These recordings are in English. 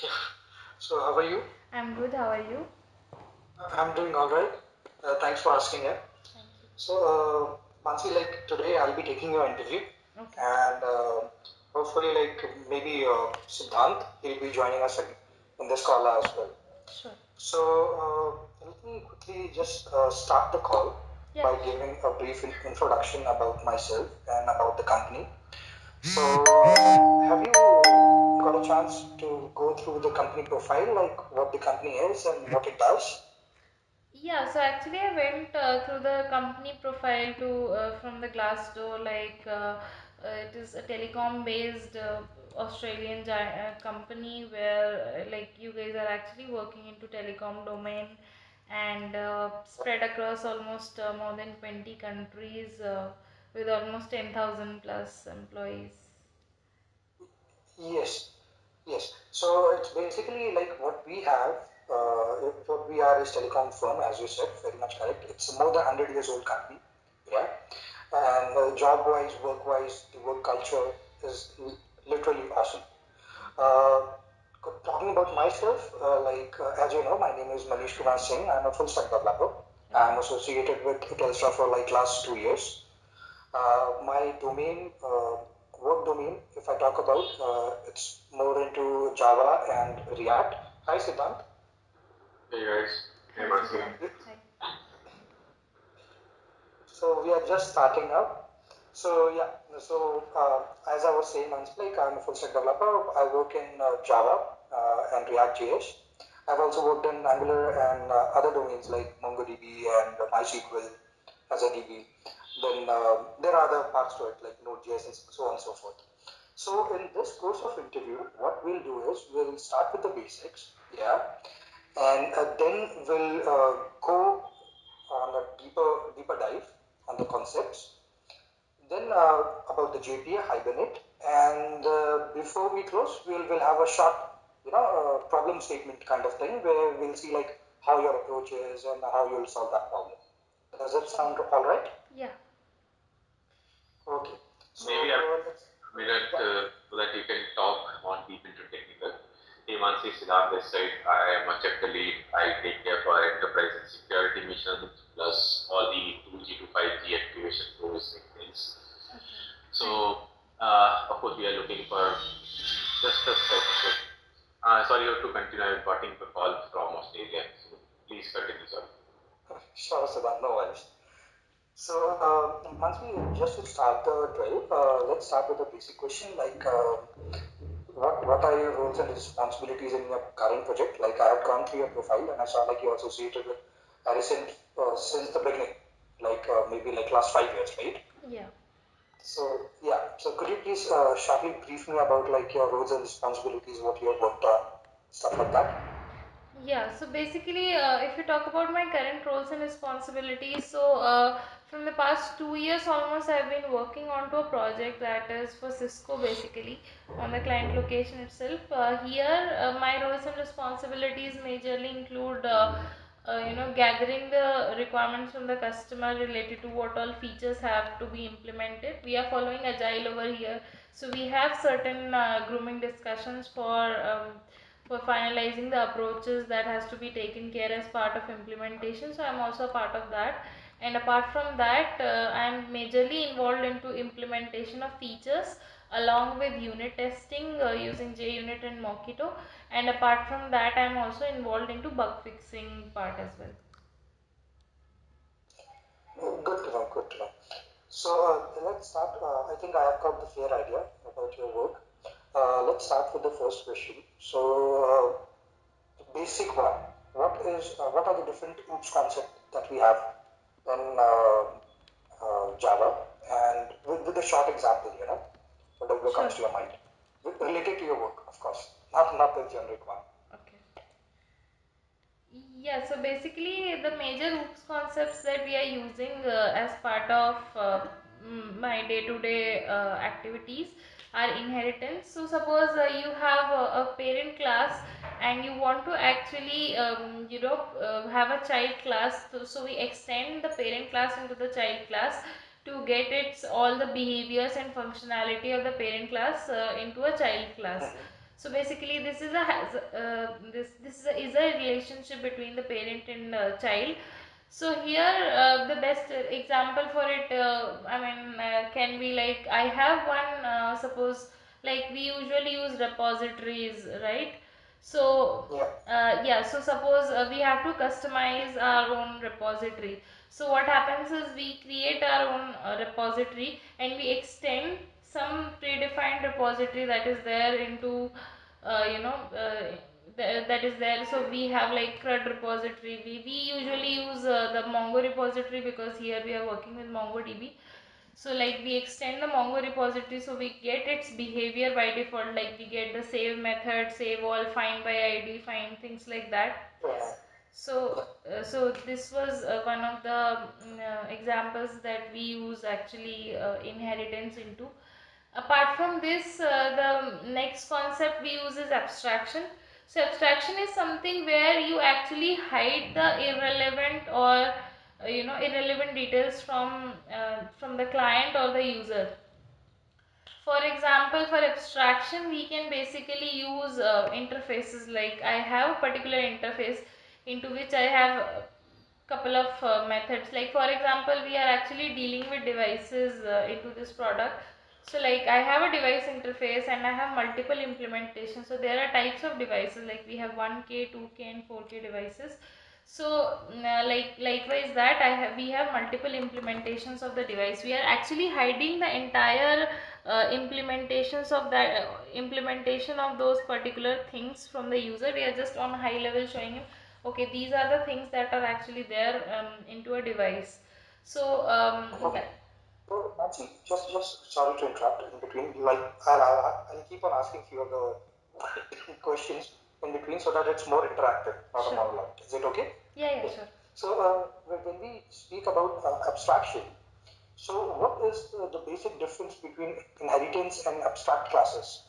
Yeah. So how are you? I'm good. How are you? I'm doing all right. Thanks for asking it. Thank you. So, Mansi, like today I'll be taking your interview, Okay. and hopefully, like maybe Siddhant, he'll be joining us in this call as well. Sure. So, let me quickly just start the call Yeah. by giving a brief introduction about myself and about the company. So, have you got a chance to go through the company profile, like what the company is and what it does? Yeah, so actually I went through the company profile to from the Glassdoor, it is a telecom based Australian company where like you guys are actually working into telecom domain and spread across almost more than 20 countries with almost 10,000 plus employees. Yes, yes. So it's basically like what we have, what we are is telecom firm, as you said, very much correct. It's a more than 100 years old company, yeah. And job-wise, work-wise, the work culture is literally awesome. Uh, Talking about myself, as you know, my name is Manish Kumar Singh. I'm a full stack developer. I'm associated with Telstra for like last 2 years. My domain, work domain, if I talk about, it's more into Java and React. Hi, Siddhant. Hey guys, Hi, hey Mansi. Siddhant. Hi. So we are just starting up. So yeah, as I was saying, like I'm a full stack developer. I work in Java and React JS. I've also worked in Angular and other domains like MongoDB and MySQL as a DB. Then there are other parts to it like Node.js and so on and so forth. So in this course of interview, what we'll do is we'll start with the basics, yeah, and then we'll go on a deeper dive on the concepts. Then about the JPA Hibernate, and before we close, we'll have a short, problem statement kind of thing where we'll see like how your approach is and how you'll solve that problem. Does that sound all right? Yeah. Okay. So Maybe a let's. minute Yeah. so that you can talk on deep into technical. Hey Mansi, Siddharth this side. I am a chapter lead. I take care for enterprise and security missions plus all the 2G to 5G activation flows and things. Okay. So, of course, we are looking for just a second. Sorry, you have to continue. I'm getting the call from Australia. So please continue, sir. Sure, Siddhant, no worries. So, once we just to start the drill, let's start with a basic question like what are your roles and responsibilities in your current project? Like I had gone through your profile and I saw like you're associated with Harrison since the beginning, like maybe like last 5 years, right? Yeah. So yeah, so could you please shortly brief me about like your roles and responsibilities, what you have worked on, stuff like that? Yeah, so basically, if you talk about my current roles and responsibilities, from the past 2 years almost, I've been working onto a project that is for Cisco basically on the client location itself. My roles and responsibilities majorly include, gathering the requirements from the customer related to what all features have to be implemented. We are following Agile over here, so we have certain grooming discussions for finalizing the approaches that has to be taken care as part of implementation. So I'm also a part of that, and apart from that, I'm majorly involved into implementation of features along with unit testing using JUnit and Mockito, and apart from that I'm also involved into bug fixing part as well. Good to know, good to know. So let's start. I think I have got the fair idea about your work. Let's start with the first question. So, the basic one. What are the different OOPS concepts that we have in Java? And with a short example, whatever Sure. comes to your mind, related to your work, of course, not the generic one. Okay. Yeah, so basically the major OOPS concepts that we are using as part of my day-to-day activities are inheritance. So suppose you have a parent class and you want to actually have a child class. So we extend the parent class into the child class to get its all the behaviors and functionality of the parent class into a child class. So basically, this is a relationship between the parent and child. So here, the best example for it, can be like I have one. Suppose like we usually use repositories, right? So Yeah. yeah. So suppose we have to customize our own repository. So what happens is we create our own repository and we extend some predefined repository that is there into uh, you know uh, that is there. So we have like CRUD repository. We usually use the Mongo repository because here we are working with MongoDB. So like we extend the Mongo repository, so we get its behavior by default, like we get the save method, save all, find by ID, find, things like that. Yeah. So this was one of the examples that we use actually inheritance into. Apart from this, the next concept we use is abstraction. So abstraction is something where you actually hide the irrelevant or irrelevant details from the client or the user. For example, for abstraction, we can basically use interfaces. Like I have a particular interface into which I have a couple of methods. Like for example, we are actually dealing with devices into this product. So like I have a device interface and I have multiple implementations. So there are types of devices, like we have 1K, 2K and 4K devices. So likewise that we have multiple implementations of the device. We are actually hiding the entire implementations of that implementation of those particular things from the user. We are just on high level showing him, okay, these are the things that are actually there into a device. So Okay. So Nancy, just sorry to interrupt in between. Like I'll keep on asking few of the questions in between so that it's more interactive, not a Sure. monologue. Is it okay? Yeah, sure. So when we speak about abstraction, so what is the basic difference between inheritance and abstract classes?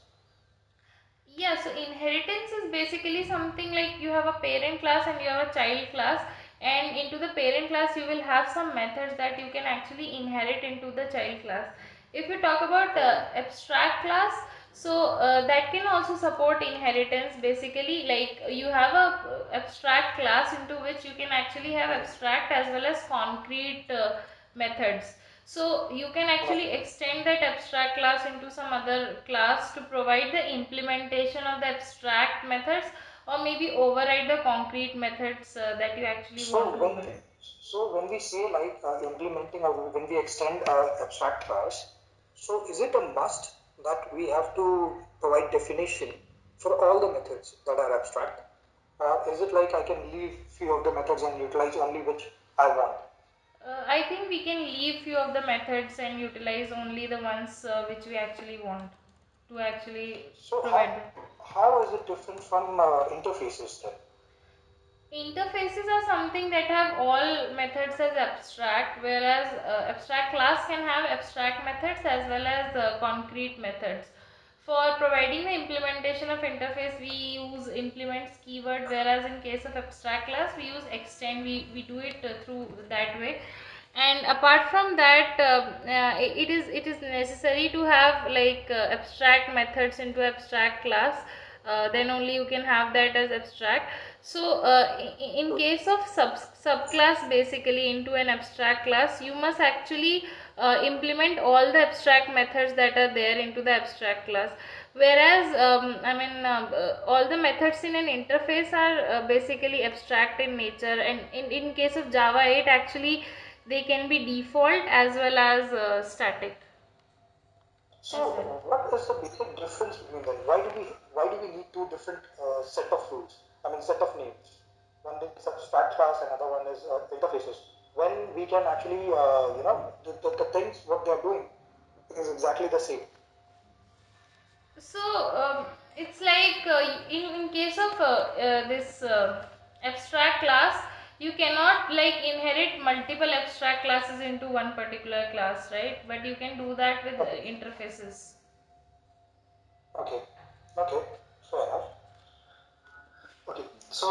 Yeah, so inheritance is basically something like you have a parent class and you have a child class, and into the parent class you will have some methods that you can actually inherit into the child class. If you talk about abstract class, so that can also support inheritance. Basically, like you have a abstract class into which you can actually have abstract as well as concrete methods. So you can actually extend that abstract class into some other class to provide the implementation of the abstract methods, or maybe override the concrete methods that you actually So want to when override. so when we say like implementing or when we extend abstract class, so is it a must that we have to provide definition for all the methods that are abstract? Is it like I can leave few of the methods and utilize only which I want? I think we can leave few of the methods and utilize only the ones which we actually want to actually So provide them. how is it different from interfaces then? Interfaces are something that have all methods as abstract, whereas abstract class can have abstract methods as well as concrete methods. For providing the implementation of interface, we use implements keyword, whereas in case of abstract class, we use extend. We do it through that way. And apart from that, it is necessary to have like abstract methods into abstract class. Then only you can have that as abstract. So in case of subclass, basically into an abstract class, you must actually implement all the abstract methods that are there into the abstract class. Whereas all the methods in an interface are basically abstract in nature, and in case of Java 8 actually they can be default as well as static So as well. what is the basic difference between them? Why do we need two different set of rules? I mean set of names. One is abstract class, another one is interfaces. When we can actually the things what they are doing is exactly the same. So it's like in case of this abstract class, you cannot like inherit multiple abstract classes into one particular class, right? But you can do that with Okay. interfaces. Okay. Okay. Fair enough. Okay. So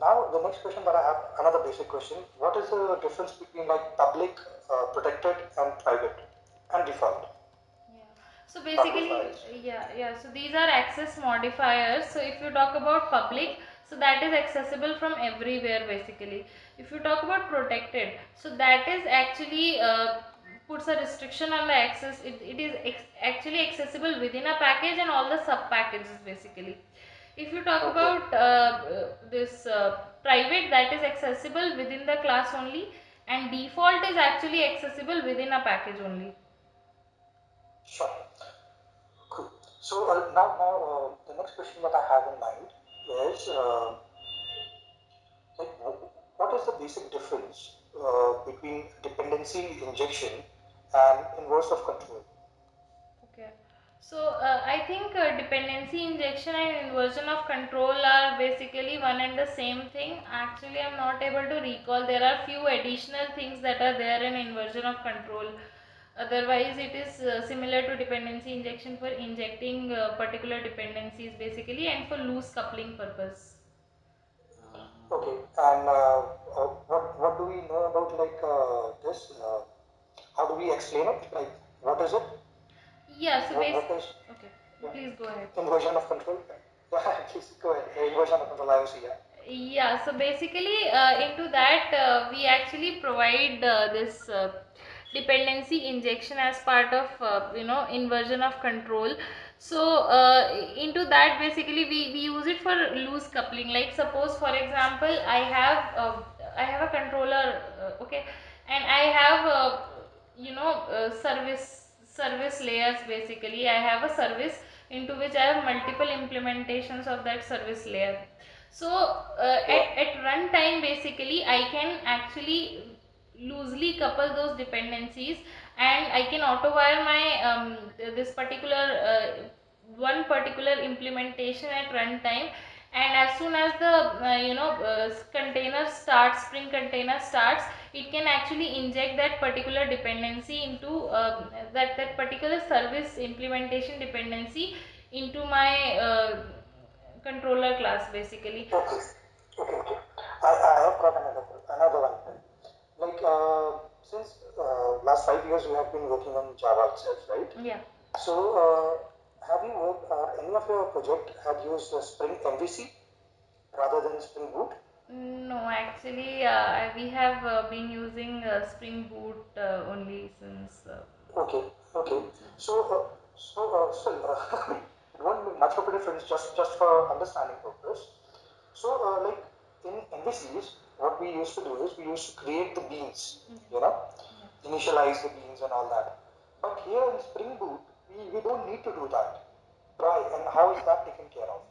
now the next question that I have, another basic question. What is the difference between like public, protected, and private, and default? Yeah. So public basically, files. yeah. So these are access modifiers. So if you talk about public, so that is accessible from everywhere basically. If you talk about protected, so that is actually puts a restriction on the access. It is actually accessible within a package and all the sub packages basically. If you talk Okay. about this private, that is accessible within the class only, and default is actually accessible within a package only. Sure. Cool. So now the next question that I have in mind is like what is the basic difference between dependency injection and inverse of control? Okay. So I think dependency injection and inversion of control are basically one and the same thing. Actually, I'm not able to recall. There are few additional things that are there in inversion of control. Otherwise, it is similar to dependency injection for injecting particular dependencies basically and for loose coupling purpose. Okay, and what do we know about like this? How do we explain it? Like what is it? Yeah, so What is okay, yeah, please go ahead. inversion of control? Yeah, please go ahead. Inversion of control, IOC. Yeah. Yeah, so basically, into that, we actually provide this dependency injection as part of inversion of control. So into that, basically, we use it for loose coupling. Like suppose, for example, I have a controller, okay, and I have service layers. Basically, I have a service into which I have multiple implementations of that service layer. So at runtime basically I can actually loosely couple those dependencies, and I can auto wire my this particular one particular implementation at runtime, and as soon as the container starts, spring container starts, it can actually inject that particular dependency into that particular service implementation dependency into my controller class basically. Okay. Okay. I have got another one. Like since last 5 years you have been working on Java itself, right? Yeah. So have you worked any of your project have used Spring MVC rather than Spring Boot? No, actually, we have been using Spring Boot only since. Okay. Okay. Still, it won't be much of a difference just for understanding purpose. So, like in MVCs, what we used to do is we used to create the beans, you know, initialize the beans and all that. But here in Spring Boot, we don't need to do that. Why? And how is that taken care of?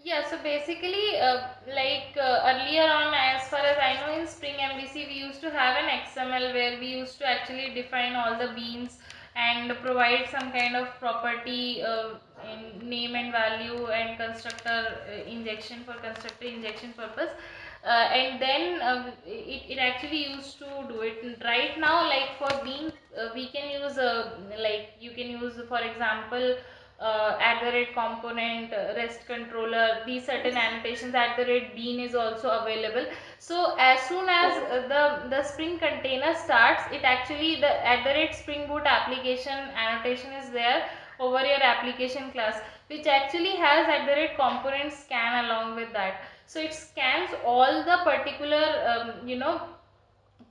Yeah, so basically, earlier on, as far as I know, in Spring MVC, we used to have an XML where we used to actually define all the beans and provide some kind of property in name and value and constructor injection for constructor injection purpose. And then it actually used to do it. Right now, like for bean, we can use like you can use, for example, component, rest controller, these certain annotations, bean is also available. So as soon as the spring container starts, it actually the spring boot application annotation is there over your application class, which actually has component scan along with that. So it scans all the particular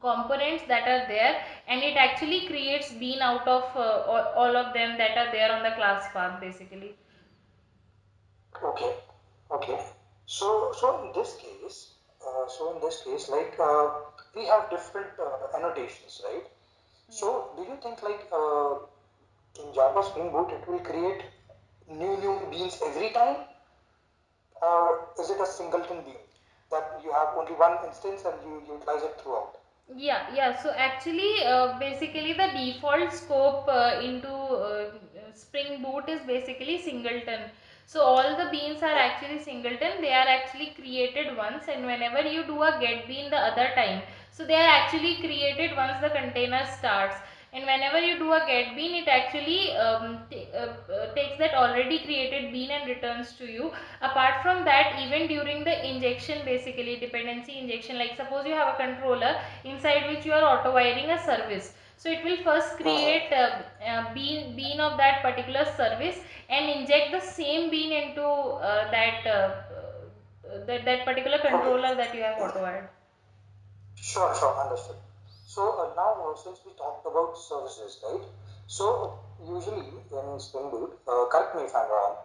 components that are there, and it actually creates bean out of all of them that are there on the class path basically. Okay. Okay. So in this case, like we have different annotations, right? So do you think like in Java Spring Boot it will create new beans every time, or is it a singleton bean that you have only one instance and you utilize it throughout? Yeah. So actually, basically the default scope into Spring Boot is basically singleton. So all the beans are actually singleton. They are actually created once, and whenever you do a get bean the other time, so they are actually created once the container starts. And whenever you do a get bean, it actually takes that already created bean and returns to you. Apart from that, even during the injection, basically dependency injection, like suppose you have a controller inside which you are auto wiring a service. So it will first create bean of that particular service and inject the same bean into that particular controller that you have auto-wired. Sure, sure, understood. So now, since we talked about services, right? So usually in Spring Boot, correct me if I'm wrong.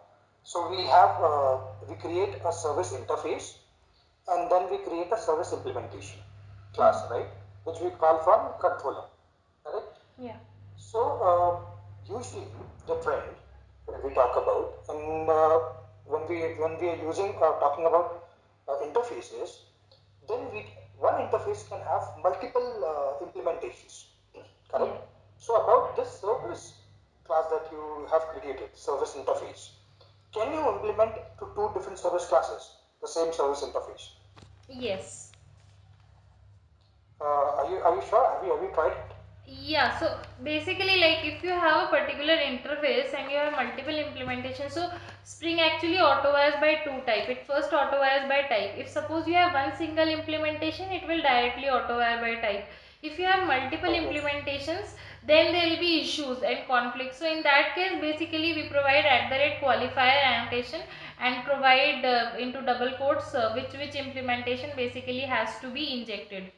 So we create a service interface, and then we create a service implementation class, right? Which we call from controller, correct? Yeah. So usually the trend that we talk about, and when we are using talking about interfaces, then one interface can have multiple implementations, correct? Yeah. So about this service class that you have created, service interface, can you implement to two different service classes the same service interface? Yes. Are you sure? Have you tried it? Yeah, so basically, like if you have a particular interface and you have multiple implementations, so Spring actually auto-wires by two type. It first auto-wires by type. If suppose you have one single implementation, it will directly auto-wire by type. If you have multiple Okay. implementations, then there will be issues and conflicts. So in that case, basically we provide @qualifier annotation and provide into double quotes which implementation basically has to be injected.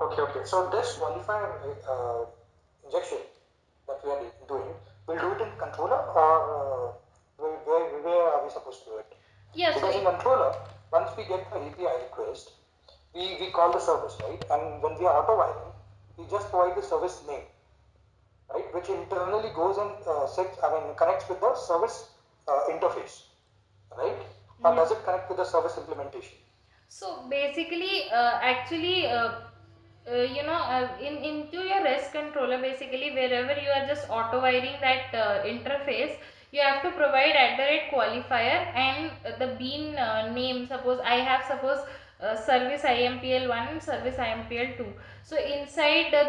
Okay, okay. So this qualifier injection that we are doing, we'll do it in controller, or where are we supposed to do it? Yeah, so Because in controller, once we get the API request, we call the service, right? And when we are auto wiring, we just provide the service name, right? Which internally goes and connects with the service interface, right? Or does it connect with the service implementation? So basically, into your REST controller, basically wherever you are just auto wiring that interface, you have to provide @qualifier and the bean name. Suppose I have service IMPL1 and service IMPL2. So inside the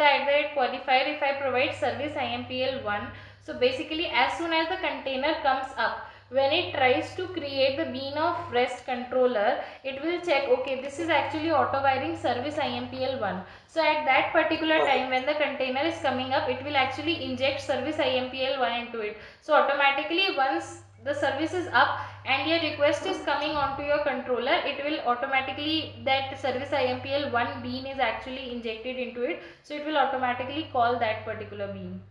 @qualifier, if I provide service IMPL1, so basically as soon as the container comes up, when it tries to create the bean of REST controller, it will check, okay, this is actually auto wiring service IMPL1. So at that particular time when the container is coming up, it will actually inject service IMPL1 into it. So automatically once the service is up and your request is coming onto your controller, it will automatically, that service IMPL1 bean is actually injected into it. So it will automatically call that particular bean.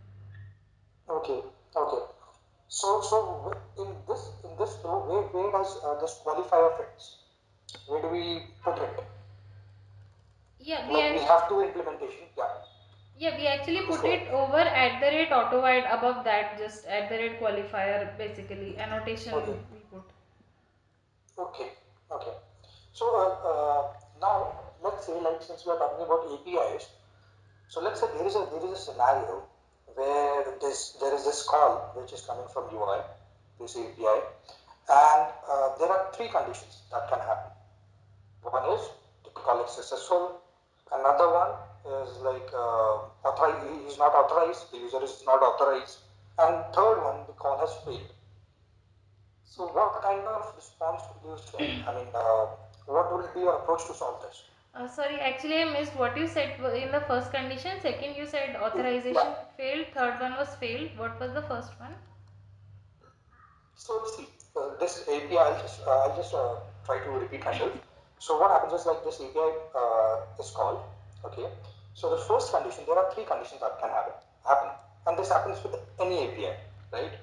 Okay, okay. So in this flow, where does this qualifier fits? Where do we put it? Yeah, Like we have two implementation. Yeah. Yeah, we actually Please put go it ahead. over @auto-wide above that, just @qualifier basically annotation Okay. we put. Okay. Okay. So now let's say, like, since we are talking about APIs, so let's say there is a scenario where there is this call which is coming from UI, this API, and there are three conditions that can happen. One is the call is successful. Another one is like he is not authorized. The user is not authorized. And third one, the call has failed. So what kind of response will you send? What would be your approach to solve this? Sorry, actually I missed what you said in the first condition. Second, you said authorization Yeah. failed. Third one was failed. What was the first one? So see, this API, I'll just try to repeat myself. So what happens is, like, this API is called, okay. So the first condition, there are three conditions that can happen, and this happens with any API, right?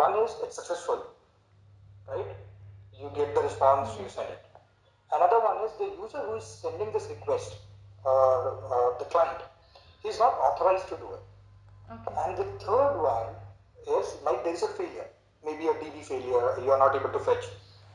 One is it's successful, right? You get the response, you send it. Another one is the user who is sending this request, the client, he's not authorized to do it. Okay. And the third one is like there is a failure, maybe a DB failure, you are not able to fetch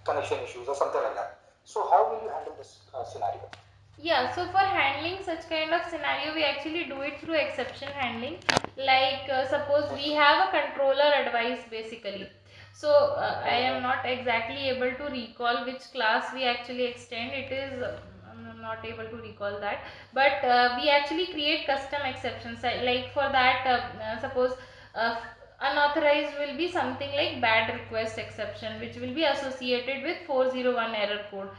connection issues or something like that. So how will you handle this scenario? Yeah, so for handling such kind of scenario, we actually do it through exception handling. Like suppose we have a controller advice basically. So I am not exactly able to recall which class we actually extend. It is I'm not able to recall that, but we actually create custom exceptions. Like for that, suppose uh, unauthorized will be something like bad request exception, which will be associated with 401 error code,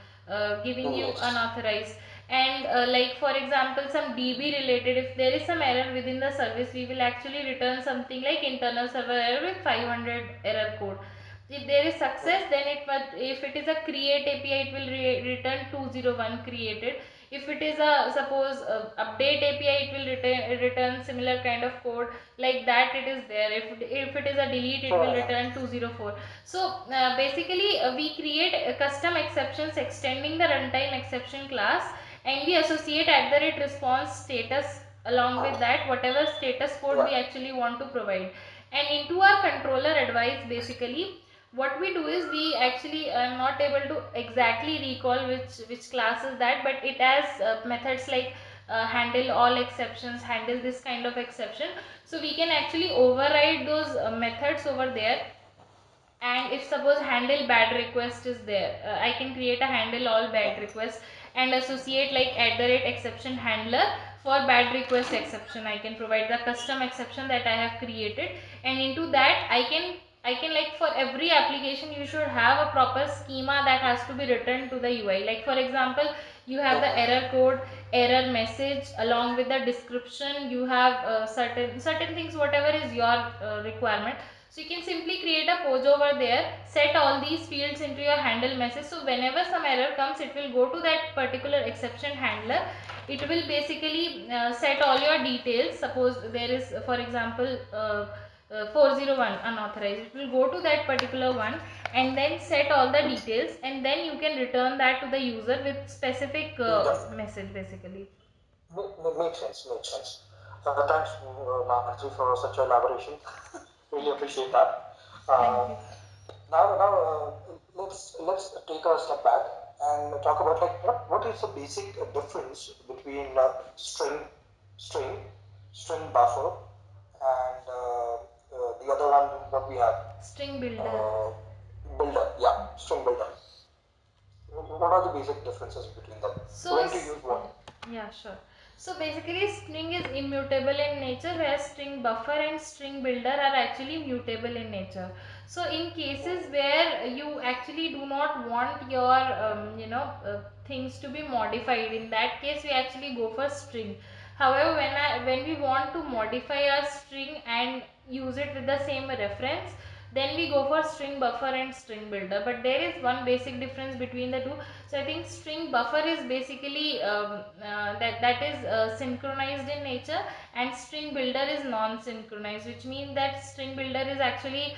giving you Yes. unauthorized. And like for example, some DB related, if there is some error within the service, we will actually return something like internal server error with 500 error code. If there is success, then if it is a create API, it will return 201 created. If it is a suppose update API, it will return similar kind of code like that. It is there. If it is a delete, it will return 204. So basically we create custom exceptions extending the runtime exception class, and we associate @response status along with that whatever status code we actually want to provide. And into our controller advice, basically what we do is we actually are not able to exactly recall which class is that, but it has methods like handle all exceptions, handle this kind of exception. So we can actually override those methods over there. And if suppose handle bad request is there, I can create a handle all bad request and associate like @exception handler for bad request exception. I can provide the custom exception that I have created, and into that I can like for every application you should have a proper schema that has to be written to the UI. Like for example, you have the error code, error message, along with the description. You have certain things, whatever is your requirement. So you can simply create a pose over there, set all these fields into your handle message. So whenever some error comes, it will go to that particular exception handler. It will basically set all your details. Suppose there is, for example, 401 unauthorized, it will go to that particular one and then set all the details, and then you can return that to the user with specific message basically. Makes sense. Thanks, Mansi, for such elaboration. Really appreciate that. Now, let's take a step back and talk about like what is the basic difference between string buffer, and the other one what we have, String builder. String builder. What are the basic differences between them? So when to use what? Yeah, sure. So basically string is immutable in nature, whereas string buffer and string builder are actually mutable in nature. So in cases where you actually do not want your things to be modified, in that case we actually go for string. However, when we want to modify a string and use it with the same reference, then we go for string buffer and string builder. But there is one basic difference between the two. So I think string buffer is basically that is synchronized in nature, and string builder is non-synchronized, which means that string builder is actually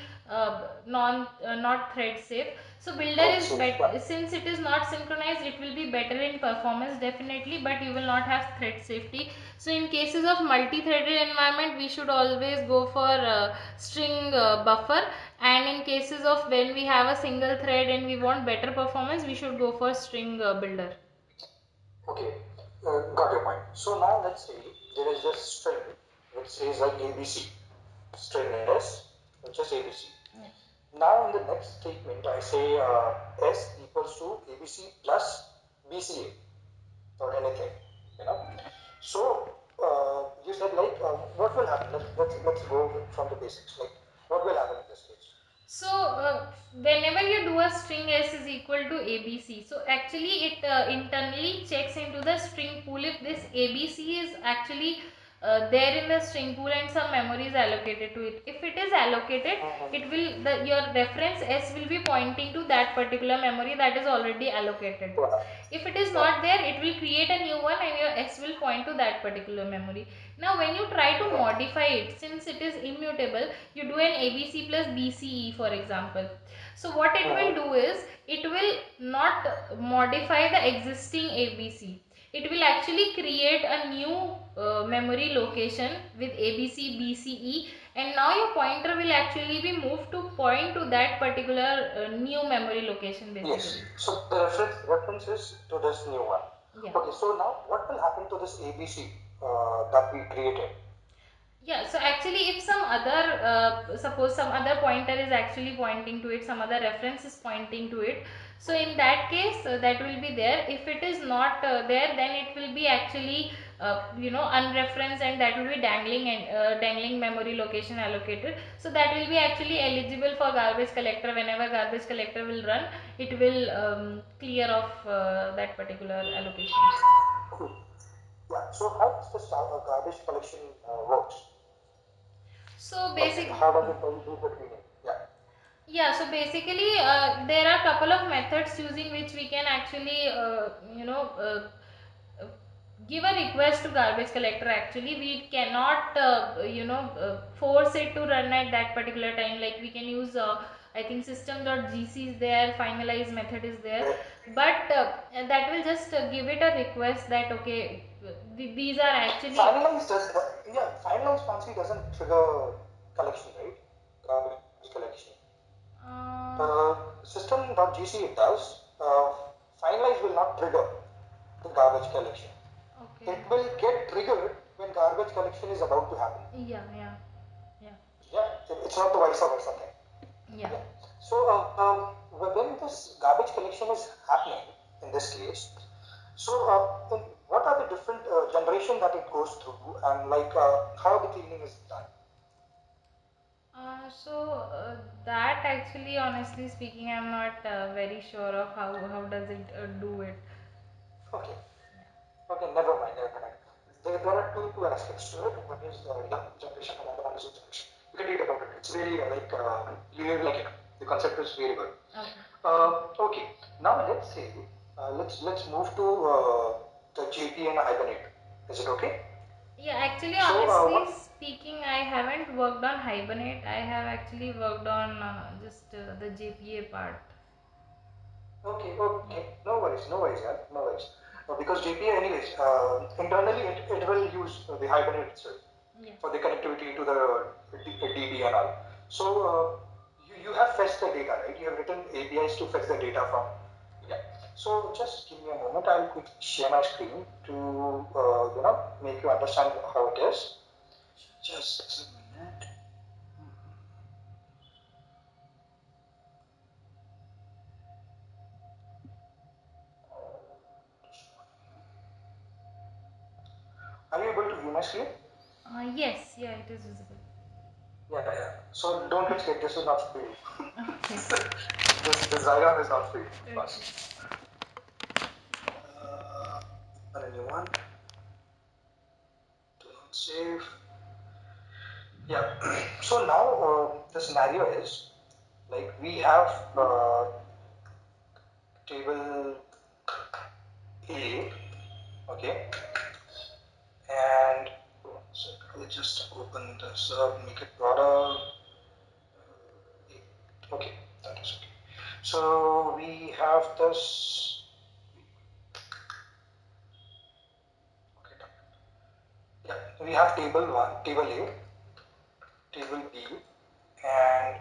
not thread safe. So builder is better since it is not synchronized. It will be better in performance definitely, but you will not have thread safety. So in cases of multi-threaded environment, we should always go for string buffer, and in cases of when we have a single thread and we want better performance, we should go for string builder. Okay, got your point. So now let's say there is this string which says like ABC, string S, which is ABC. Now in the next statement, I say S equals to ABC plus BCA or anything, So you said like what will happen? Let's go from the basics. Like what will happen in this case? So whenever you do a string S is equal to ABC, so actually it internally checks into the string pool if this ABC is actually there in the string pool and some memory is allocated to it. If it is allocated, it will your reference S will be pointing to that particular memory that is already allocated. If it is not there, it will create a new one and your S will point to that particular memory. Now when you try to modify it, since it is immutable, you do an ABC plus BCE for example. So what it will do is, it will not modify the existing ABC. It will actually create a new memory location with ABC, BCE, and now your pointer will actually be moved to point to that particular new memory location basically. Yes. So the reference is to this new one. Yeah. Okay, so now what will happen to this ABC that we created? Yeah, so actually if some other, suppose some other pointer is actually pointing to it, some other reference is pointing to it. So in that case, that will be there. If it is not there, then it will be actually, unreferenced, and that will be dangling and dangling memory location allocated. So that will be actually eligible for garbage collector. Whenever garbage collector will run, it will clear off that particular allocation. Yeah. So how does this garbage collection works? So Like basic, how does it do the cleaning? Yeah. yeah, so basically, there are couple of methods using which we can actually, uh, give a request to garbage collector. Actually, we cannot, force it to run at that particular time. Like we can use, I think system.gc is there, finalize method is there, Right. but that will just give it a request that okay, these are actually. Finalize does yeah. Finalize fancy doesn't trigger collection, right? Garbage collection. Uh, System.gc it does. Finalize will not trigger the garbage collection. okay. It will get triggered when garbage collection is about to happen. Yeah, yeah, yeah, Yeah, it's not the vice versa thing. yeah. Yeah. So when this garbage collection is happening in this case, so what are the different generation that it goes through, and like how the cleaning is done? That actually, honestly speaking, I'm not very sure of how does it do it. Okay. Okay, never mind, never mind. There are two aspects to it. One is young generation and another one is old generation. You can read about it. It's really you will like it. The concept is really good. Okay. Okay, now let's say let's move to the JP and Hibernate. Is it okay? Yeah, actually, So honestly what? speaking, I haven't worked on Hibernate. I have actually worked on just the JPA part. Okay, okay, no worries, yeah, no worries. Because JPA, anyways, internally it will use the Hibernate itself Yeah. for the connectivity to the DB and all. So you have fetched the data, right? You have written APIs to fetch the data from. Yeah. So just give me a moment. I'll quickly share my screen to make you understand how it is. Just a minute. Are you able to view my screen? Yes, yeah, it is visible. Yeah, yeah. So don't get scared. This is not free. Okay. This diagram is not free. Okay. A new one. Do not save. Yeah. So now the scenario is like we have table A, okay, and so I'll just open this up, make it broader. Okay, that is okay. So we have this. Okay, done. Yeah, we have table one, table A, table B, and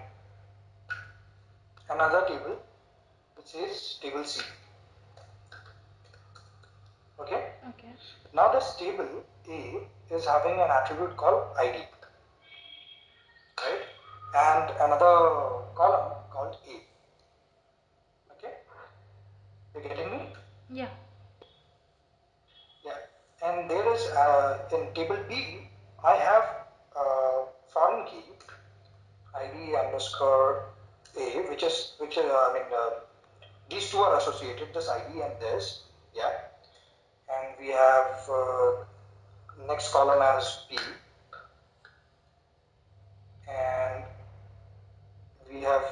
another table which is table C. Okay. Okay. Now this table A is having an attribute called ID, right? And another column called A. Okay. You getting me? Yeah. Yeah. And there is in table B, I have foreign key ID underscore A, which I mean these two are associated, this ID and this, yeah. And we have next column as B, and we have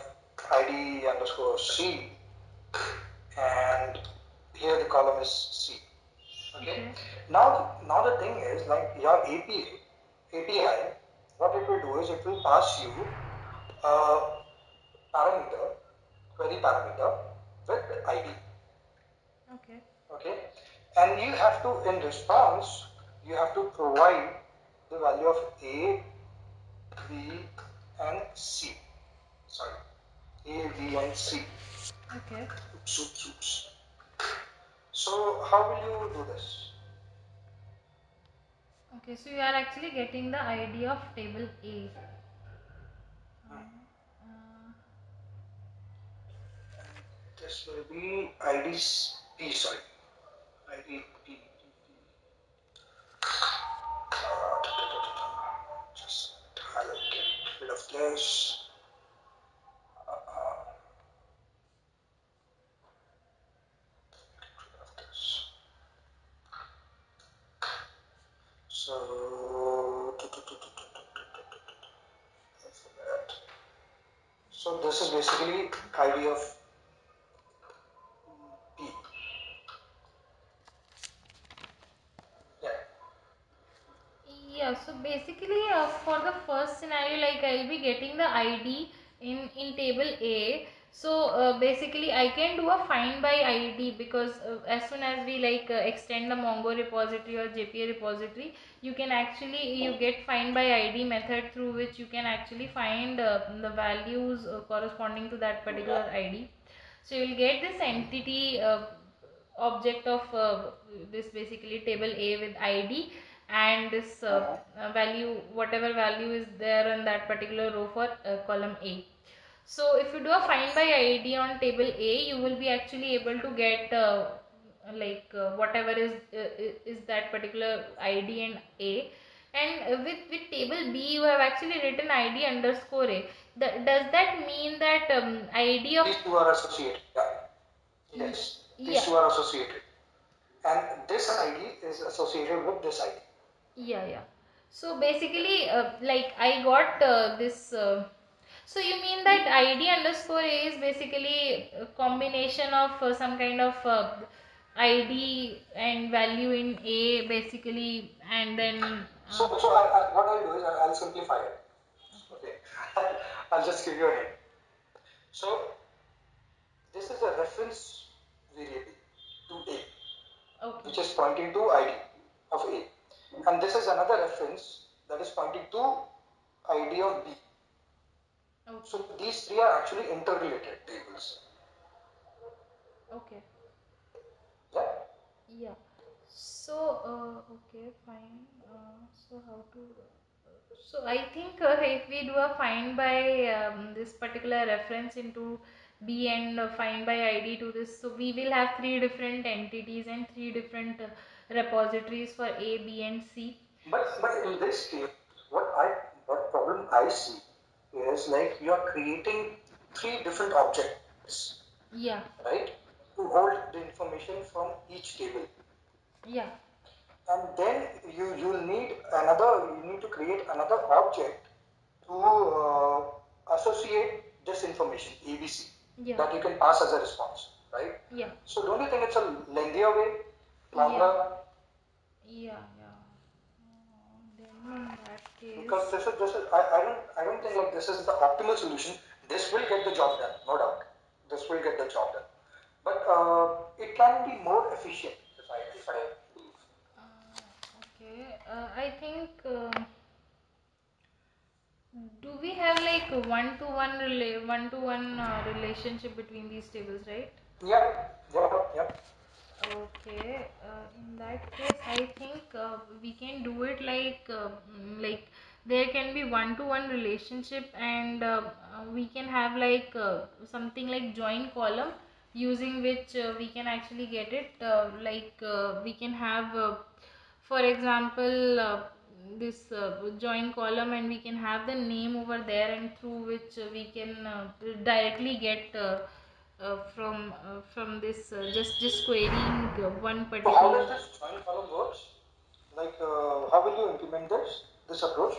ID underscore C, and here the column is C. Okay. Now the thing is like your API, what it will do is it will pass you a parameter, query parameter with ID. Okay. Okay, and you have to in response you have to provide the value of A, B, and C. Sorry, A, B, and C. Okay. Oops. So how will you do this? Okay. So you are actually getting the idea of table A. This will be ID P. Sorry, ID P. Just I'll get rid of this. Get rid of this. So this is basically ID of B. Yeah. Yeah, so basically, for the first scenario, like I'll be getting the ID in table A. So basically, I can do a find by ID, because as soon as we extend the Mongo repository or JPA repository, you can actually you get find by ID method, through which you can actually find the values corresponding to that particular ID. So you'll get this entity object of this basically table A with ID, and this value, whatever value is there in that particular row for column A. So if you do a find by ID on table A, you will be actually able to get whatever is that particular ID and A. And with table B, you have actually written ID underscore A. Does that mean that ID of These two are associated. Yeah. Yes. These two are associated. And this ID is associated with this ID. Yeah. So basically, I got this. So you mean that ID underscore A is basically a combination of some kind of ID and value in A, basically, and then. So what I'll do is I'll simplify it. Okay. I'll just give you a hint. So this is a reference variable to A, Okay. which is pointing to ID of A. And this is another reference that is pointing to ID of B. Okay. So these three are actually interrelated tables. Okay. Yeah. Yeah. So okay, fine. So how to? So I think if we do a find by this particular reference into B, and find by ID to this, so we will have three different entities and three different repositories for A, B, and C. But in this case, what problem I see is like you are creating three different objects. Yeah. Right? To hold the information from each table. Yeah. And then you need to create another object to associate this information, ABC, that you can pass as a response, right? Yeah. So don't you think it's a lengthier way, longer one? Yeah. Then in that case, Because this is I don't think like this is the optimal solution. This will get the job done, no doubt. This will get the job done, but it can be more efficient if I believe. okay. I think. Do we have like one-to-one relationship between these tables, right? Yeah. Okay. In that case, I think we can do it like there can be one-to-one relationship, and we can have something like join column, using which we can actually get it. We can have, for example, this join column, and we can have the name over there, and through which we can directly get from this just querying one So how does particular. this join column works? Like how will you implement this approach?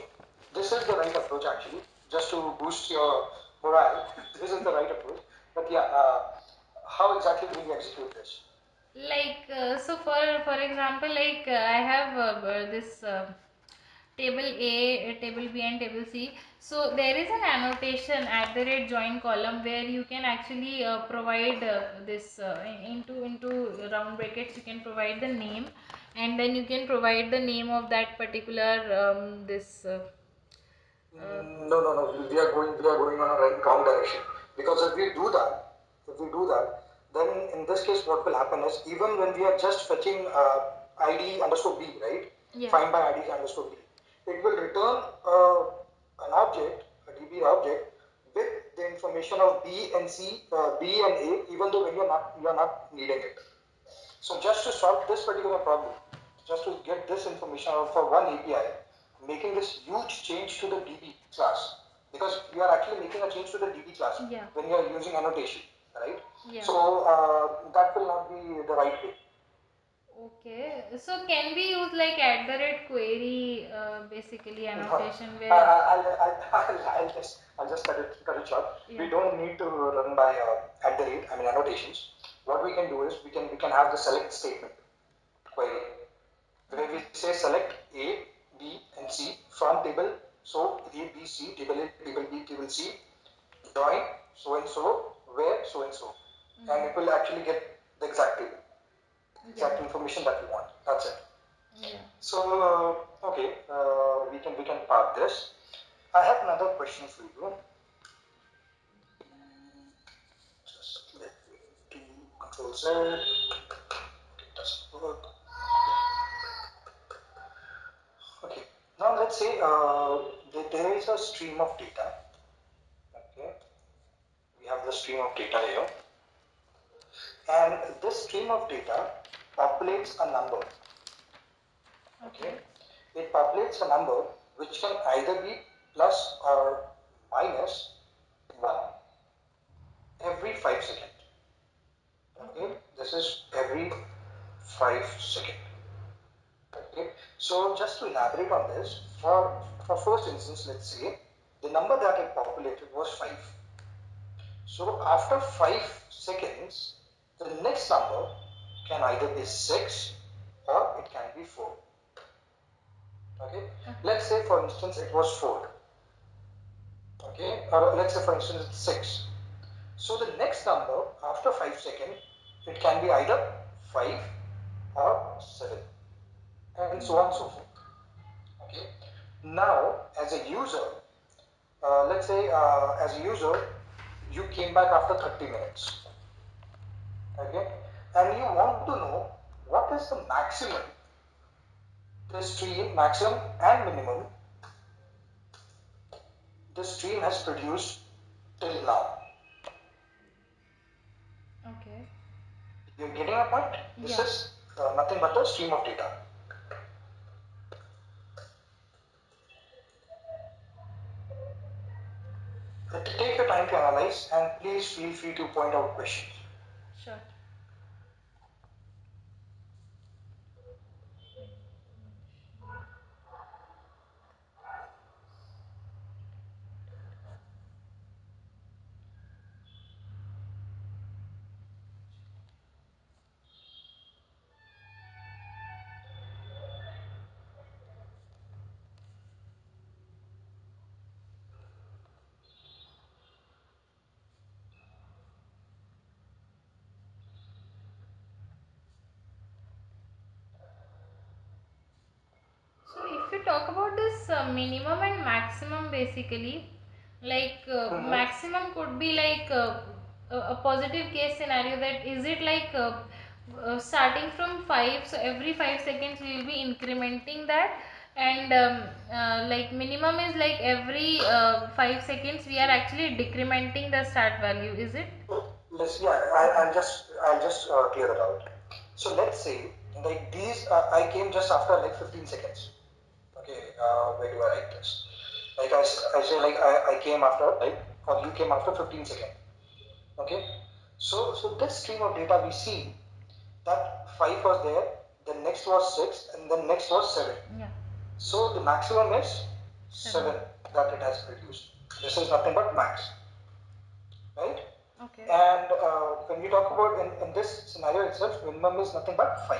This is the right approach actually, just to boost your morale. This is the right approach. But yeah, how exactly will you execute this? So for example, I have this table A, table B, and table C. So there is an annotation at the rate join column, where you can actually provide this into round brackets. You can provide the name, and then you can provide the name of that particular this. No. We are going on a wrong direction. Because if we do that, then in this case, what will happen is even when we are just fetching ID underscore B, right? Yeah. Find by ID underscore B, it will return an object, a DB object, with the information of B and C, B and A, even though when you are not needing it. So just to solve this particular problem, just to get this information out for one API, making this huge change to the DB class, because you are actually making a change to the DB class when you are using annotation, right? Yeah. So that will not be the right way. Okay, so can we use like at the rate query basically No, annotation where I'll just cut it short. We yeah. don't need to run by at the rate. I mean annotations. What we can do is we can have the select statement query where we say select A, B, and C from table. So A, B, C, table A, table B, table C, join so and so, where so and so, and it will actually get the exact table, exact information that we want. That's it. Yeah. So okay, we can park this. I have another question for you. Just let me do Control Z. It doesn't work. Okay. Now let's say there is a stream of data. Okay. We have the stream of data here, and this stream of data populates a number. Okay. It populates a number which can either be plus or minus 1 every 5 seconds. Okay. This is every 5 seconds. Okay. So just to elaborate on this, for first instance, let's say the number that it populated was 5. So after 5 seconds, the next number can either be 6 or it can be 4. Okay. Let's say for instance it was 4. Okay. Or let's say for instance it's 6. So the next number after 5 seconds, it can be either 5 or 7, and so on and so forth. Okay. Now, as a user, let's say as a user, you came back after 30 minutes. Okay. And you want to know what is the maximum, the stream maximum and minimum the stream has produced till now. Okay. You're getting a point? This is nothing but a stream of data. Take your time to analyze and please feel free to point out questions. Sure. So if you talk about this minimum and maximum basically, like maximum could be like a positive case scenario, that is it like starting from 5, so every 5 seconds we will be incrementing that, and like minimum is like every 5 seconds we are actually decrementing the start value, is it? I'll just clear it out. So let's say like these, I came just after like 15 seconds. Okay, where do I write this? Like I say like I came after, right, or you came after 15 seconds. Okay, so this stream of data we see that 5 was there, the next was 6, and the next was 7. Yeah. So the maximum is 7 that it has produced. This is nothing but max, right? Okay. And when we talk about in this scenario itself, minimum is nothing but 5.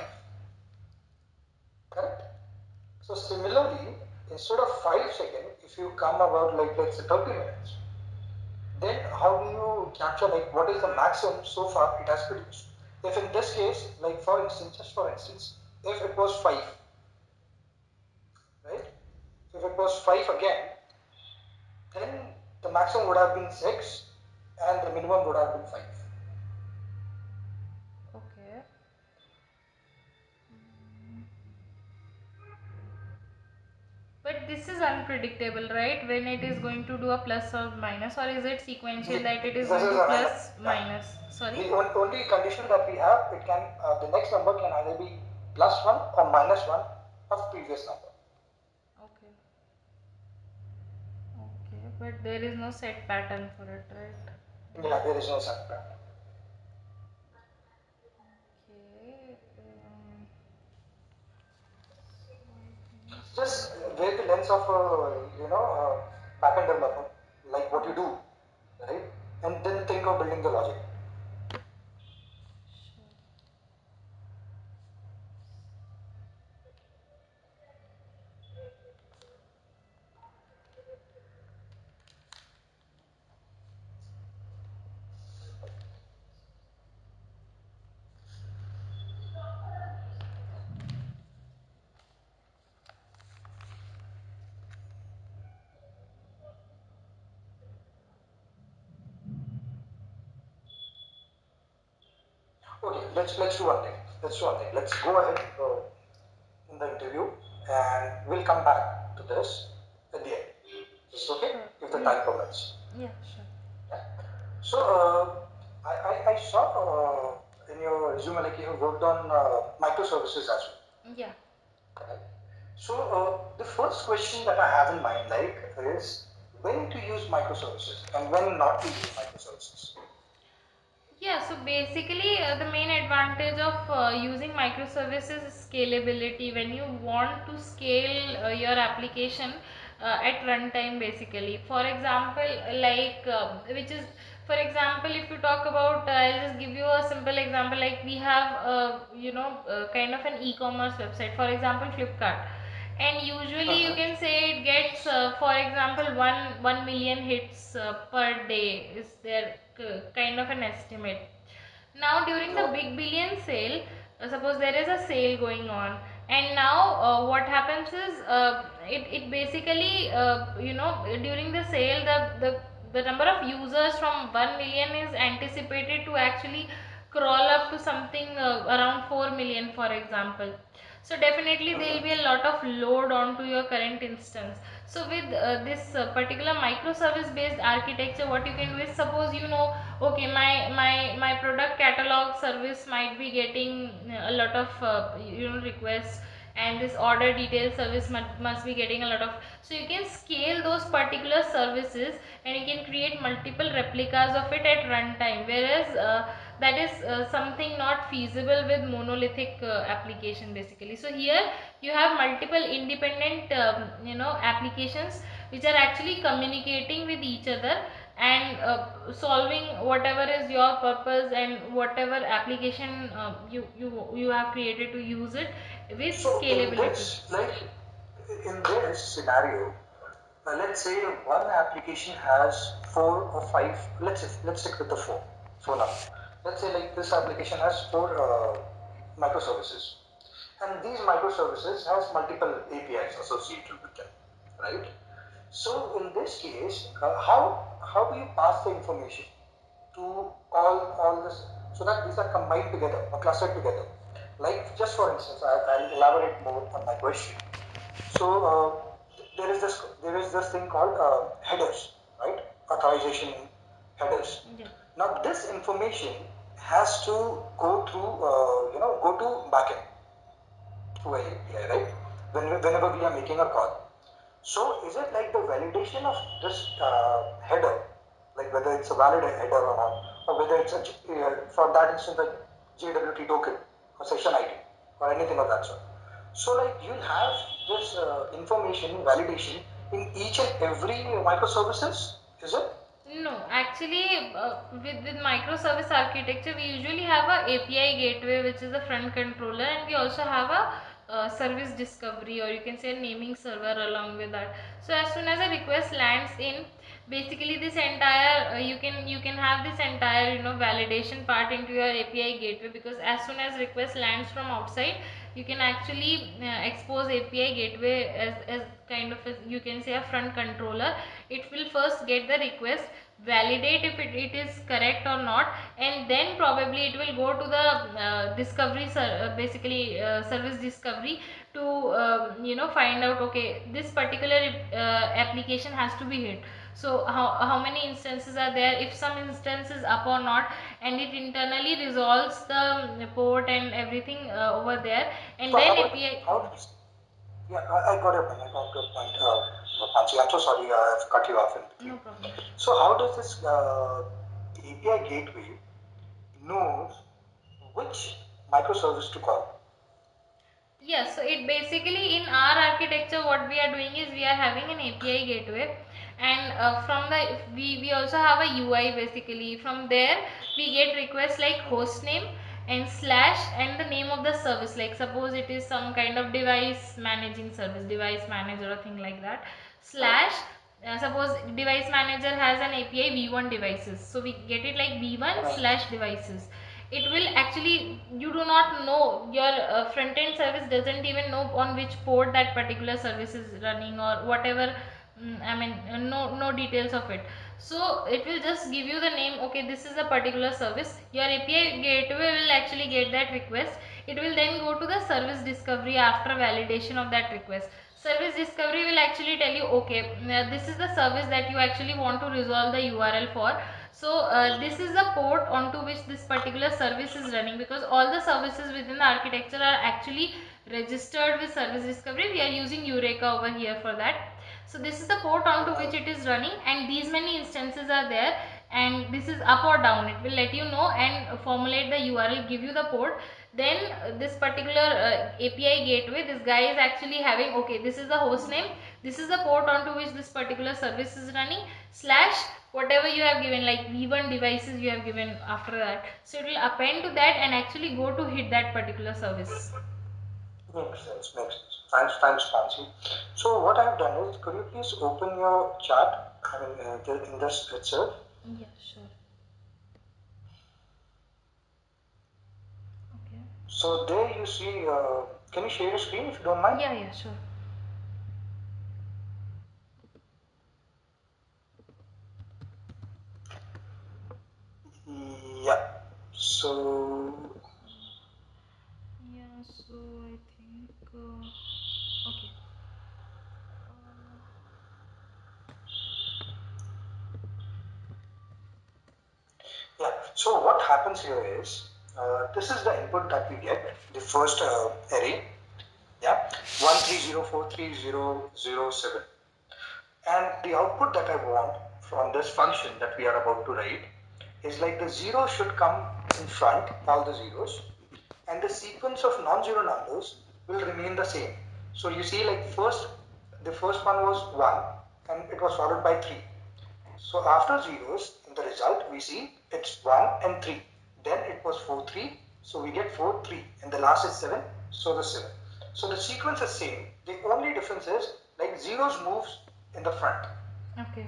Correct? So similarly, instead of 5 seconds, if you come about like let's say 30 minutes, then how do you capture like what is the maximum so far it has produced? If in this case, like for instance, just for instance, if it was 5, right? If it was 5 again, then the maximum would have been 6 and the minimum would have been 5. Okay. But this is unpredictable, right? When it is going to do a plus or minus, or is it sequential that it is This going is to a random. plus, Yeah. minus? Sorry? The only condition that we have, it can the next number can either be plus 1 or minus 1 of previous number. Okay. Okay, but there is no set pattern for it, right? Yeah, there is no set pattern. Okay. just wear the lens of backend development, like what you do, right? And then think of building the logic. Okay, let's do one thing. Let's go ahead in the interview, and we'll come back to this at the end. Is it okay? If the time permits. Yeah, sure. Yeah. So I saw in your resume like you have worked on microservices as well. Yeah. Correct. So the first question that I have in mind is when to use microservices and when not to use microservices. Yeah, so basically, the main advantage of using microservices is scalability. When you want to scale your application at runtime, basically. For example, for example, if you talk about, I'll just give you a simple example. Like we have, kind of an e-commerce website. For example, Flipkart, and usually you can say it gets, for example, 1 million hits per day is their kind of an estimate. Now during the big billion sale, suppose there is a sale going on, and now what happens is, it basically, during the sale, the number of users from 1 million is anticipated to actually crawl up to something around 4 million, for example. So definitely there will be a lot of load onto your current instance. So with this particular microservice based architecture, what you can do is, suppose okay, my product catalog service might be getting a lot of requests, and this order detail service must be getting a lot of, so you can scale those particular services, and you can create multiple replicas of it at runtime, whereas that is something not feasible with monolithic application, basically. So here you have multiple independent applications which are actually communicating with each other, and solving whatever is your purpose and whatever application you have created to use it with scalability. In this scenario, let's say one application has 4 or 5. Let's stick with the four for now. Let's say like this application has 4 microservices, and these microservices has multiple APIs associated with them, right? So in this case, how do you pass the information to all this so that these are combined together or clustered together? Like just for instance, I'll elaborate more on my question. So there is this thing called headers, right? Authorization headers. Yeah. Now this information has to go through go to backend through API, right? Whenever we are making a call. So is it like the validation of this header, like whether it's a valid header or not, or whether it's for that instance like JWT token or session ID or anything of that sort? So like you'll have this information validation in each and every microservices, is it? No, actually, with microservice architecture, we usually have a API gateway, which is a front controller, and we also have a service discovery, or you can say a naming server along with that. So as soon as a request lands in, basically this entire you can have this entire validation part into your API gateway, because as soon as request lands from outside, you can actually expose API gateway as kind of you can say a front controller. It will first get the request, validate if it is correct or not, and then probably it will go to the discovery service discovery to find out, okay, this particular application has to be hit. So how many instances are there, if some instance is up or not, and it internally resolves the port and everything over there, and So then API. Yeah, I got your point. Panchi, I'm so sorry I've cut you off in between. No problem. So how does this API gateway knows which microservice to call? Yeah, so it basically in our architecture, what we are doing is we are having an API gateway, and from the we also have a UI basically. From there, we get requests like host name and slash and the name of the service. Like suppose it is some kind of device managing service, device manager or thing like that. Slash. Suppose device manager has an API v1 devices, so we get it like v1 slash devices. It will actually, you do not know, your front end service doesn't even know on which port that particular service is running or whatever. I mean, no details of it. So it will just give you the name. Okay, this is a particular service. Your API gateway will actually get that request. It will then go to the service discovery after validation of that request. Service discovery will actually tell you, okay, this is the service that you actually want to resolve the URL for. So this is the port onto which this particular service is running, because all the services within the architecture are actually registered with service discovery. We are using Eureka over here for that. So this is the port onto which it is running, and these many instances are there, and this is up or down. It will let you know and formulate the URL, give you the port. Then this particular API gateway, this guy is actually having, okay, this is the host name, this is the port onto which this particular service is running, slash whatever you have given, like v1 devices you have given after that. So it will append to that and actually go to hit that particular service. Makes sense, makes sense. Thanks, Nancy. So what I've done is, could you please open your chart, I mean, in this itself? Yeah, sure. Okay. So there you see, can you share your screen if you don't mind? Yeah, sure. Yeah. So Yeah, so I think okay. yeah. So what happens here is, this is the input that we get, the first array. Yeah, 130430007. And the output that I want from this function that we are about to write is like the zero should come in front, all the zeros, and the sequence of non-zero numbers will remain the same. So you see, like the first one was 1 and it was followed by 3. So after zeros in the result we see it's 1 and 3. Then it was 4 3, so we get 4 3, and the last is 7, so the 7. So the sequence is same. The only difference is like zeros moves in the front. Okay.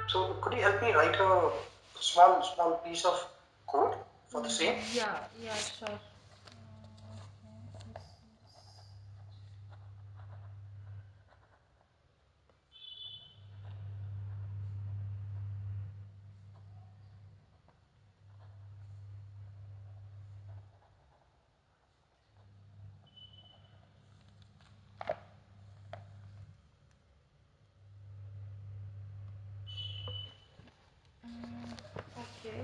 So could you help me write a small piece of code for the same? Yeah, sure. Okay.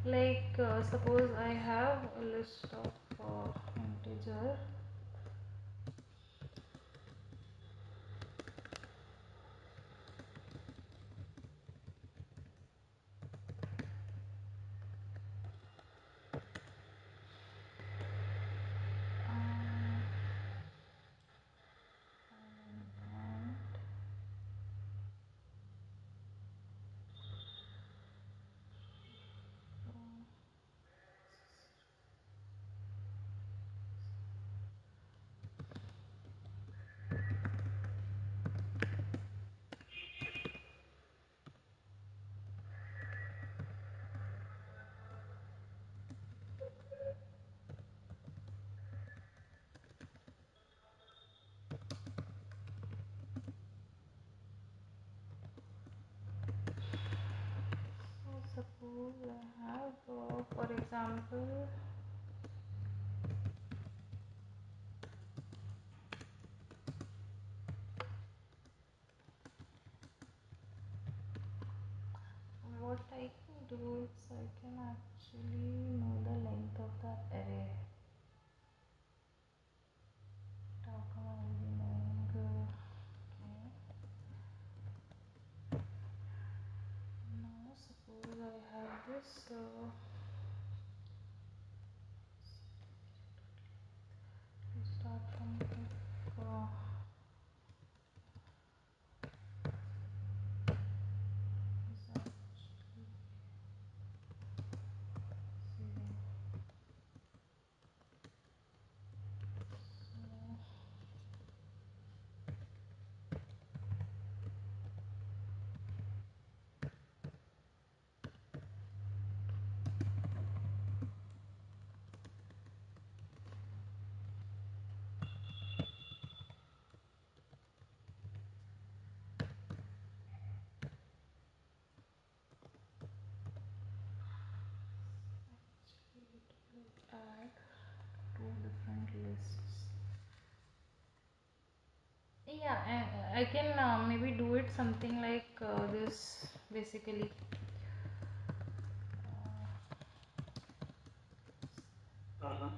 Like suppose I have a list of integer. So suppose I have, for example, what I can do is I can actually know the length of that array. How come I will be knowing? Okay. Now suppose I have this. Add two different lists. Yeah, I can maybe do it something like this basically. Mm-hmm.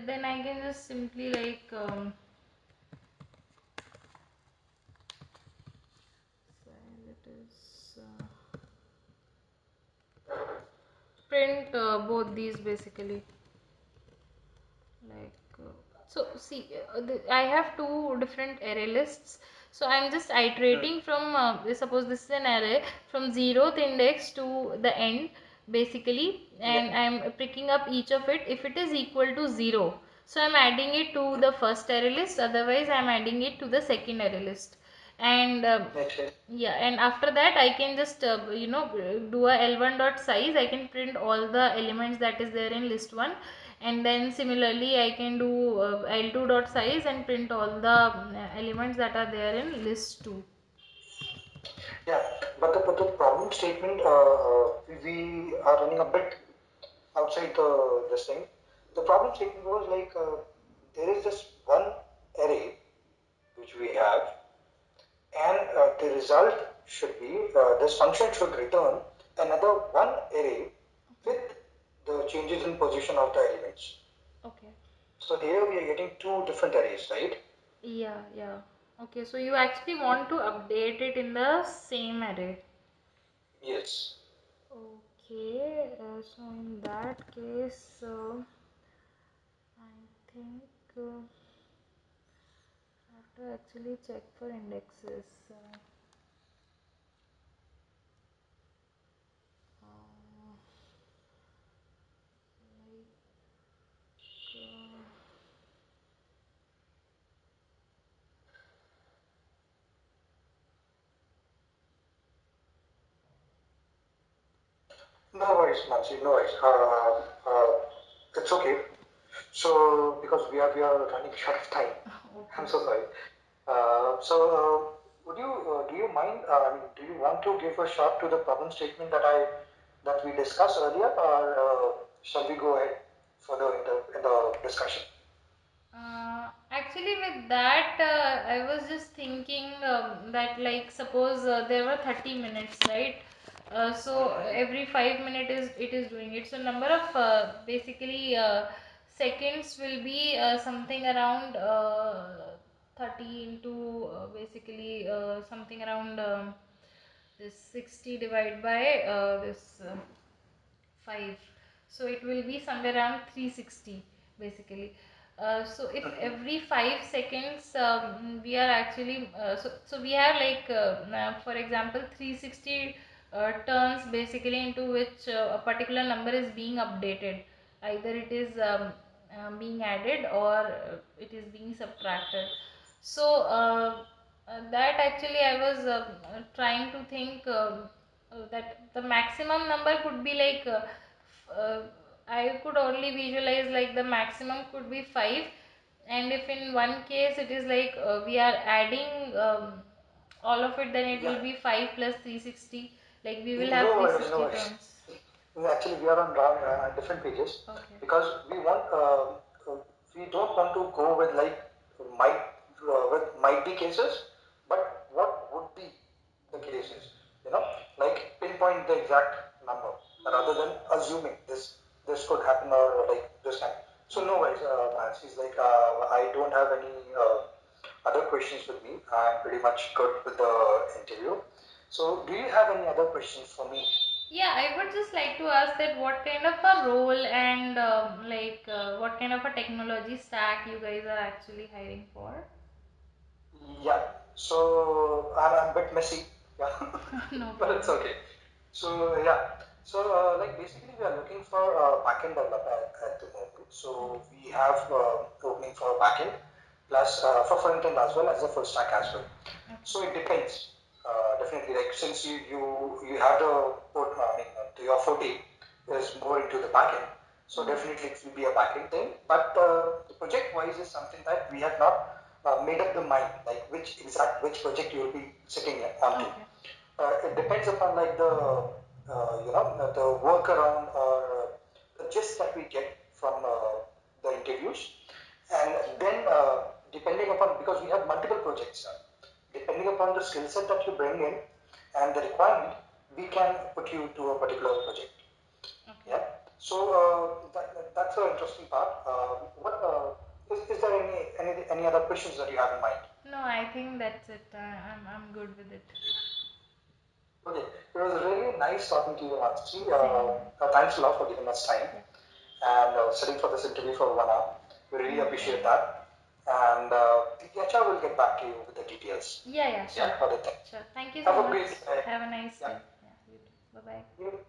Then I can just simply like size it is print both these basically like so see I have two different array lists, so I'm just iterating from suppose this is an array from 0th index to the end basically, Yeah. and I'm picking up each of it. If it is equal to 0, so I'm adding it to the first array list, otherwise I'm adding it to the second array list. And Makes sense. yeah, and after that I can just do a L1 dot size. I can print all the elements that is there in list 1, and then similarly I can do L2 dot size and print all the elements that are there in list 2. Yeah, but the problem statement, we are running a bit outside this thing. The problem statement was like there is this one array which we have, and the result should be this function should return another one array with the changes in position of the elements. Okay. So here we are getting two different arrays, right? Yeah. Okay, so you actually want to update it in the same array. Yes. Okay, so in that case, I think I have to actually check for indexes. Uh, like, No worries, Mansi, no worries. It's okay. So because we are running short of time, I'm okay. so sorry. So would you do you mind? I mean, do you want to give a shot to the problem statement that we discussed earlier, or shall we go ahead further in the discussion? Actually, with that, I was just thinking that, like, suppose there were 30 minutes, right? So every 5 minutes is it is doing it. So number of basically seconds will be something around 30 into basically something around this 60 divided by this 5, so it will be somewhere around 360 basically. So if every 5 seconds we are actually so we have like for example 360 turns basically into which a particular number is being updated, either it is being added or it is being subtracted. So that actually I was trying to think that the maximum number could be like uh, I could only visualize like the maximum could be 5, and if in one case it is like we are adding all of it, then it Yeah. will be 5 plus 360, like we will have No worries, no 360 worries. turns. Actually, we are on wrong, different pages Okay. because we don't want to go with like might might be cases, but what would be the cases? You know, like pinpoint the exact number rather than assuming this could happen or like this time. So no worries, Nancy's like I don't have any other questions with me. I'm pretty much good with the interview. So do you have any other questions for me? Yeah, I would just like to ask that what kind of a role and what kind of a technology stack you guys are actually hiring for? Yeah, so I'm a bit messy, yeah, No but it's problem. okay. So yeah, so like basically we are looking for a backend developer at the moment. So Okay. we have opening for backend plus for front end as well as the full stack as well. Okay. So it depends. Definitely, like since you have the I mean your forte is more into the backend, so Mm. definitely it will be a backend thing. But the project wise is something that we have not made up the mind, like which project you will be sitting onto. Okay. It depends upon like the the workaround or the gist that we get from the interviews, and then depending upon, because we have multiple projects, depending upon the skill set that you bring in and the requirement, we can put you to a particular project. Okay. Yeah. So that's an interesting part. What is there any other questions that you have in mind? No, I think that's it. I'm good with it. Okay, it was really nice talking to you, Mansi. Same. Thanks a lot for giving us time and sitting for this interview for 1 hour. We really appreciate that. And HR will get back to you with the details. Yeah, sure. Yeah, for the thing. Sure. Thank you Have so a much. great day. Have a nice Yeah. day. Yeah, you too. Bye-bye. You